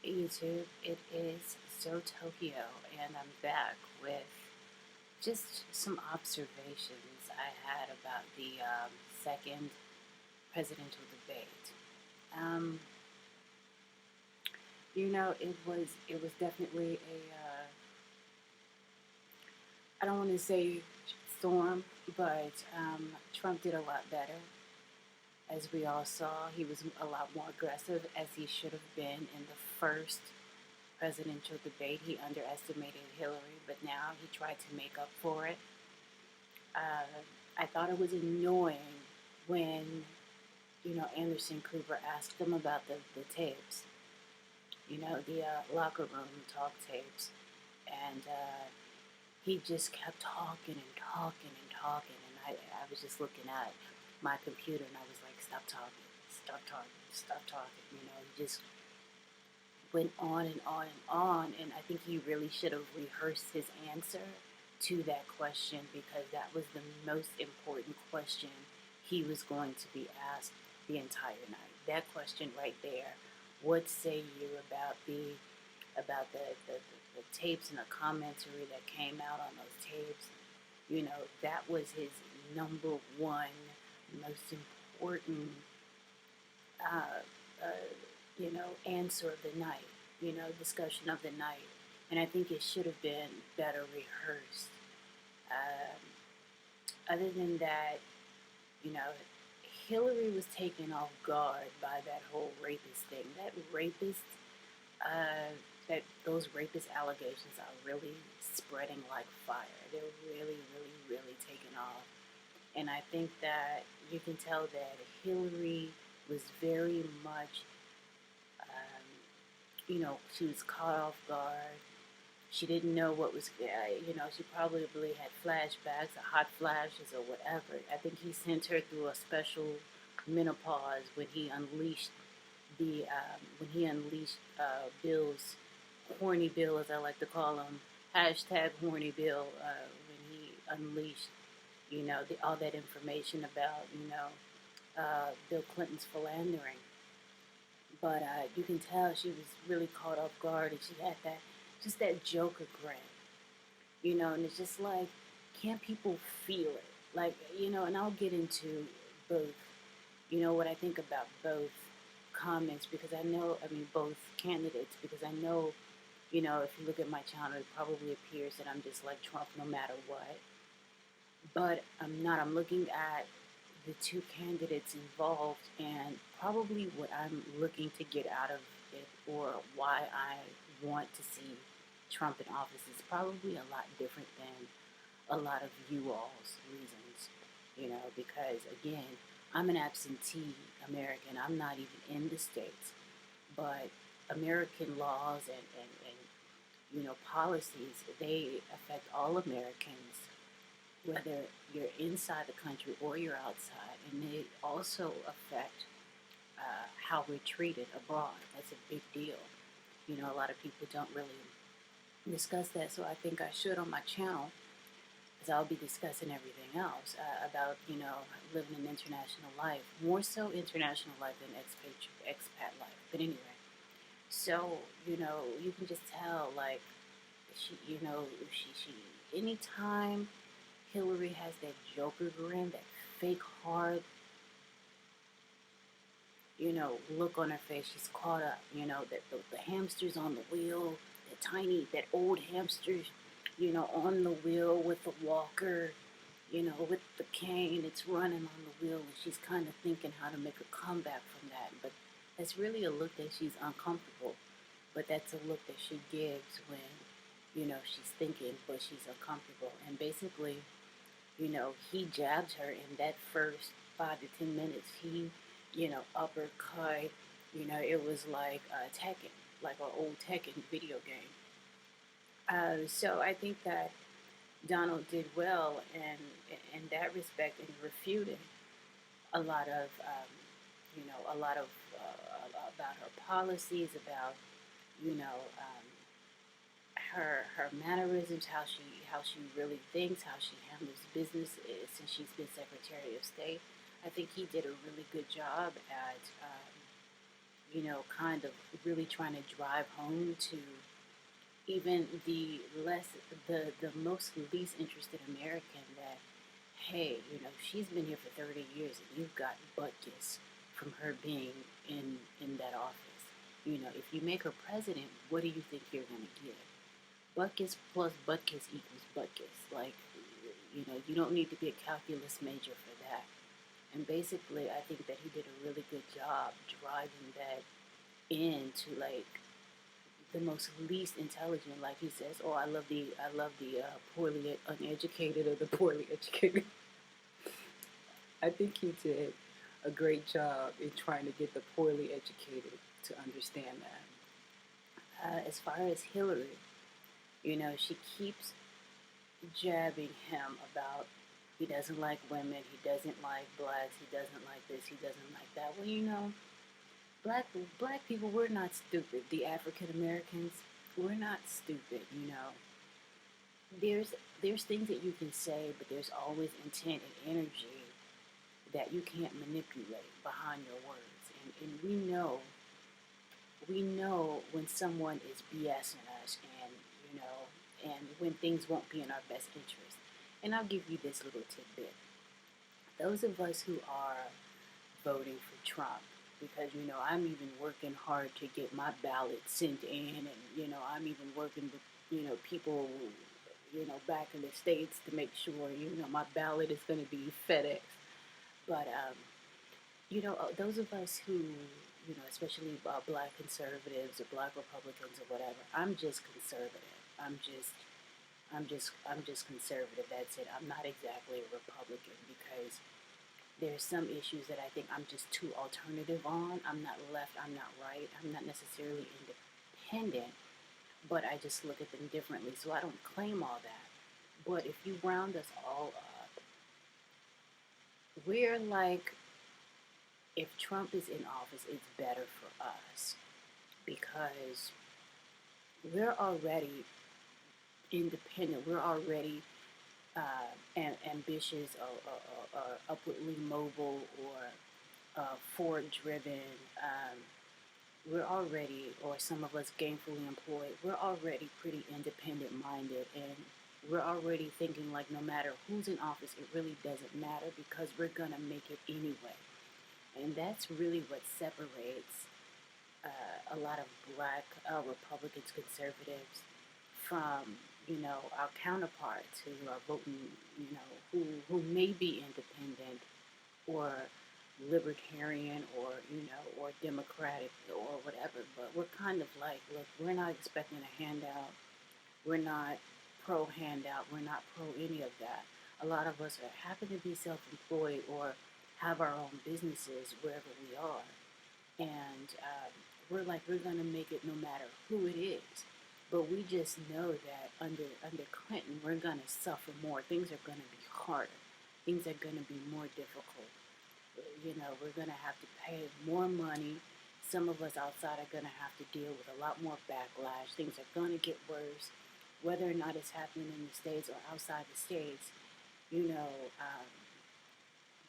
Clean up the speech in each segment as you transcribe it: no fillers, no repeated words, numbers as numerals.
YouTube, it is So Tokyo, and I'm back with just some observations I had about the second presidential debate. Um, it was definitely I don't want to say storm, but Trump did a lot better. As we all saw, he was a lot more aggressive as he should have been in the first presidential debate. He underestimated Hillary, but now he tried to make up for it. Uh, I thought it was annoying when, Anderson Cooper asked him about the tapes, the locker room talk tapes. And he just kept talking and talking and talking. And I was just looking at my computer and I was like, stop talking, stop talking, stop talking. He just went on and on and on. And I think he really should have rehearsed his answer to that question because that was the most important question he was going to be asked the entire night. That question right there. What say you about the tapes and the commentary that came out on those tapes? That was his number one most important uh, answer of the night, discussion of the night. And I think it should have been better rehearsed. Um, Other than that, you know, Hillary was taken off guard by that whole rapist thing. Uh, that those rapist allegations are really spreading like fire. They're really, really, really taking off. And I think that you can tell that Hillary was very much she was caught off guard. She didn't know what was, she probably had flashbacks or hot flashes or whatever. I think he sent her through a special menopause when he unleashed Bill's horny Bill, as I like to call him, hashtag horny Bill, when he unleashed, all that information about, Bill Clinton's philandering. But you can tell she was really caught off guard, and she had that Joker grin, and it's just like, can't people feel it? Like, and I'll get into both, what I think about both comments because both candidates, because I know, if you look at my channel, it probably appears that I'm just like Trump no matter what. But I'm not. I'm looking at the two candidates involved and probably what I'm looking to get out of it or why I want to see Trump in office is probably a lot different than a lot of you all's reasons, because again, I'm an absentee American. I'm not even in the States, but American laws and policies, they affect all Americans whether you're inside the country or you're outside, and they also affect how we're treated abroad. That's a big deal. A lot of people don't really discuss that, so I think I should on my channel, because I'll be discussing everything else about living an international life, more so international life than expat life. But anyway, so you can just tell like she anytime Hillary has that Joker grin, that fake hard, look on her face. She's caught up, that the hamsters on the wheel, that old hamsters, on the wheel with the walker, with the cane. It's running on the wheel, and she's kind of thinking how to make a comeback from that. But that's really a look that she's uncomfortable. But that's a look that she gives when, she's thinking, but she's uncomfortable. And basically, he jabbed her in that first 5 to 10 minutes. He, uppercut. It was like Tekken, like an old Tekken video game. So I think that Donald did well in that respect in refuting a lot of, a lot of about her policies, about, you know, um, her mannerisms, how she really thinks, how she handles business since she's been Secretary of State. I think he did a really good job at kind of really trying to drive home to even the most least interested American that, hey, she's been here for 30 years and you've got butt kiss from her being in that office. If you make her president, what do you think you're gonna get? Butt kiss plus butt kiss equals butt kiss. Like, you don't need to be a calculus major for that. And basically, I think that he did a really good job driving that into like the most least intelligent. Like he says, "Oh, I love the poorly uneducated or the poorly educated." I think he did a great job in trying to get the poorly educated to understand that. As far as Hillary, she keeps jabbing him about he doesn't like women, he doesn't like blacks, he doesn't like this, he doesn't like that. Well, black black people, we're not stupid. The African Americans, we're not stupid. There's things that you can say, but there's always intent and energy that you can't manipulate behind your words. And we know when someone is BSing us, and and when things won't be in our best interest. And I'll give you this little tidbit. Those of us who are voting for Trump, because I'm even working hard to get my ballot sent in, and I'm even working with people back in the states to make sure my ballot is going to be FedEx. But those of us who especially black conservatives or black Republicans or whatever, I'm just conservative. I'm just conservative. That's it. I'm not exactly a Republican because there's some issues that I think I'm just too alternative on. I'm not left, I'm not right, I'm not necessarily independent, but I just look at them differently. So I don't claim all that. But if you round us all up, we're like, if Trump is in office, it's better for us because we're already independent. We're already ambitious or upwardly mobile or forward driven. We're already, or some of us gainfully employed, we're already pretty independent minded, and we're already thinking like no matter who's in office, it really doesn't matter because we're gonna make it anyway. And that's really what separates a lot of black Republicans, conservatives, from our counterparts who are voting, who may be independent or libertarian or or democratic or whatever. But we're kind of like, look, we're not expecting a handout. We're not pro handout. We're not pro any of that. A lot of us are happen to be self-employed or have our own businesses wherever we are, and we're gonna make it no matter who it is. But we just know that under Clinton, we're gonna suffer more. Things are gonna be harder. Things are gonna be more difficult. We're gonna have to pay more money. Some of us outside are gonna have to deal with a lot more backlash. Things are gonna get worse, whether or not it's happening in the states or outside the states. You know, um,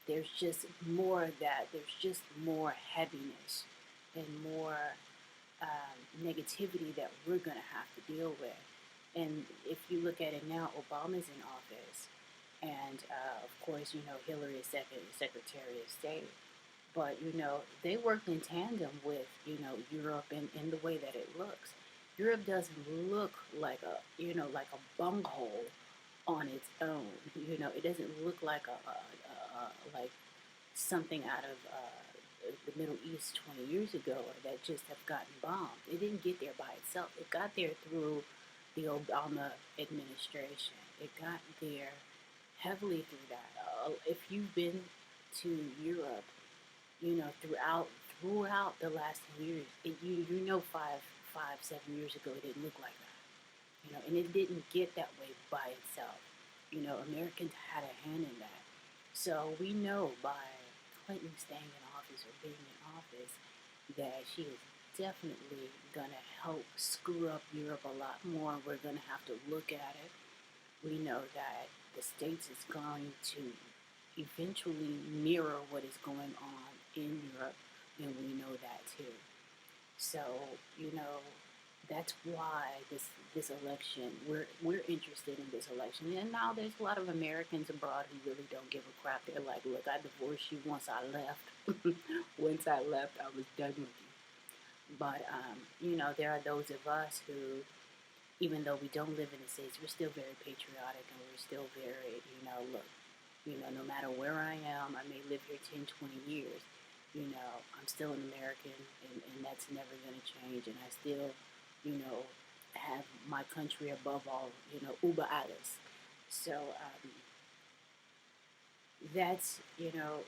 there's just more of that. There's just more heaviness and more negativity that we're going to have to deal with. And if you look at it now, Obama's in office, and of course, Hillary is Secretary of State. But they worked in tandem with Europe in the way that it looks. Europe doesn't look like like a bunghole on its own. It doesn't look like like something out of the Middle East 20 years ago that just have gotten bombed. It didn't get there by itself. It got there through the Obama administration. It got there heavily through that. If you've been to Europe, throughout the last 10 years, five, 7 years ago, it didn't look like that. And it didn't get that way by itself. Americans had a hand in that. So we know by Clinton staying in office or being in office that she is definitely going to help screw up Europe a lot more. We're going to have to look at it. We know that the States is going to eventually mirror what is going on in Europe, and we know that too. So, you know, that's why this election, we're interested in this election. And now there's a lot of Americans abroad who really don't give a crap. They're like, look, I divorced you once I left. Once I left, I was done with you. But you know, there are those of us who, even though we don't live in the States, we're still very patriotic, and we're still very, you know, look, you know, no matter where I am, I may live here 10, 20 years, you know, I'm still an American, and that's never going to change. And I still, you know, have my country above all, you know, uber alles. So that's, you know,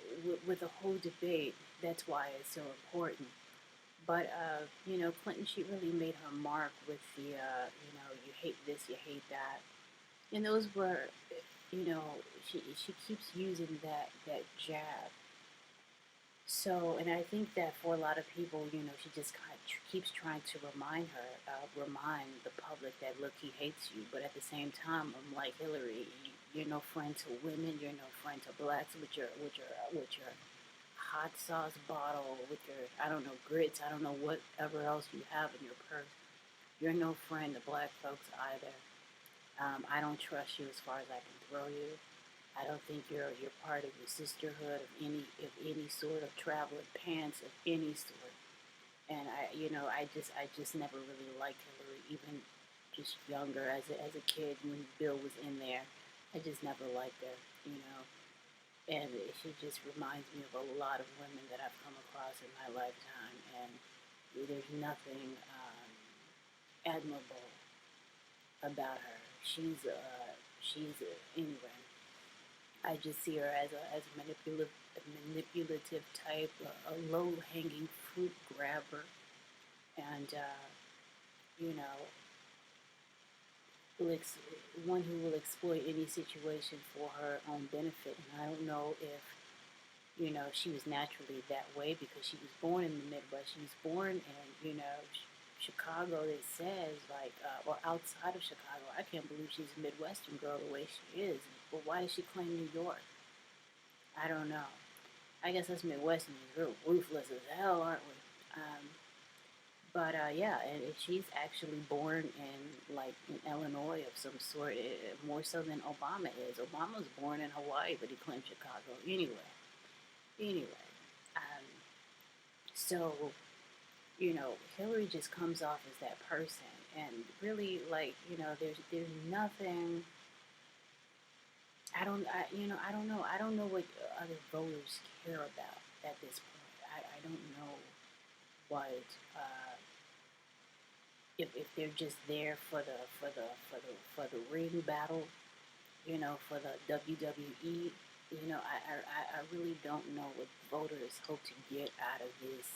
with the whole debate, that's why it's so important. But you know, Clinton, she really made her mark with the you know, you hate this, you hate that, and those were, you know, she keeps using that jab. So, and I think that for a lot of people, you know, she just kind of keeps trying to remind the public that look, he hates you. But at the same time, I'm like, Hillary, you're no friend to women, you're no friend to blacks with your hot sauce bottle, with your, I don't know, grits, I don't know whatever else you have in your purse. You're no friend to black folks either. I don't trust you as far as I can throw you. I don't think you're part of the sisterhood of any sort of traveling pants of any sort. And I just never really liked Hillary, even just younger as a kid when Bill was in there. I just never liked her, you know. And she just reminds me of a lot of women that I've come across in my lifetime, and there's nothing admirable about her. Anyway. I just see her as a manipulative type, a low hanging fruit grabber, and you know, will one who will exploit any situation for her own benefit. And I don't know if, you know, she was naturally that way because she was born in the Midwest. She was born in, you know, Chicago. It says like, or outside of Chicago. I can't believe she's a Midwestern girl the way she is. But why does she claim New York? I don't know. I guess us Midwesterners, we're ruthless as hell, aren't we? But yeah, and she's actually born in like in Illinois of some sort, more so than Obama is. Obama's born in Hawaii, but he claims Chicago. Anyway, um, so you know, Hillary just comes off as that person, and really, like, you know, there's nothing. I don't know. I don't know what other voters care about at this point. I don't know what if they're just there for the ring battle, you know, for the WWE. You know, I really don't know what voters hope to get out of this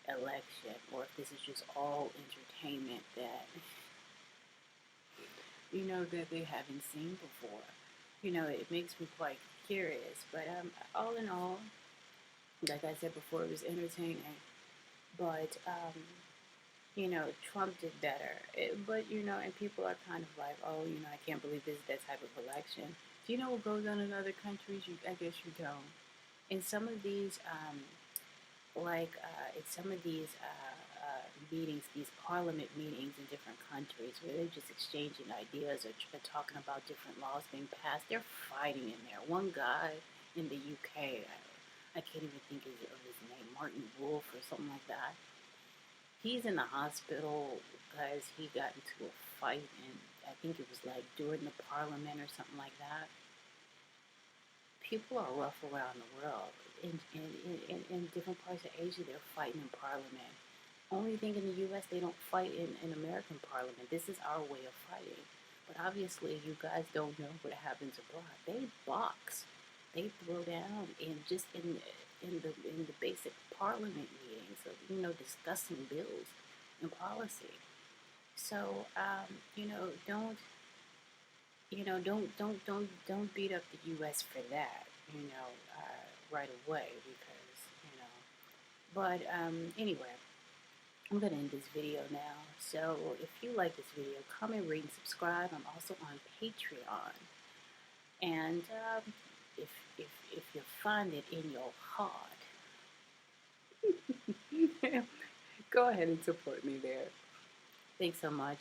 election, or if this is just all entertainment that you know that they haven't seen before. You know, it makes me quite curious. But all in all, like I said before, it was entertaining. But you know, Trump did better. But you know, and people are kind of like, oh, you know, I can't believe this is that type of election. Do you know what goes on in other countries? I guess you don't. In some of these, in some of these meetings, these parliament meetings in different countries, where they're just exchanging ideas or talking about different laws being passed, they're fighting in there. One guy in the UK, I can't even think of his name, Martin Wolf or something like that. He's in the hospital because he got into a fight, and I think it was like during the parliament or something like that. People are rough around the world. In different parts of Asia, they're fighting in parliament. Only thing in the U.S., they don't fight in American parliament. This is our way of fighting. But obviously, you guys don't know what happens abroad. They box. They throw down in the basic parliament meetings of, you know, discussing bills and policy. So you know, don't beat up the U.S. for that. You know, right away because you know. But anyway, I'm gonna end this video now. So if you like this video, comment, rate, and subscribe. I'm also on Patreon, and if you find it in your heart Go ahead and support me there. Thanks so much.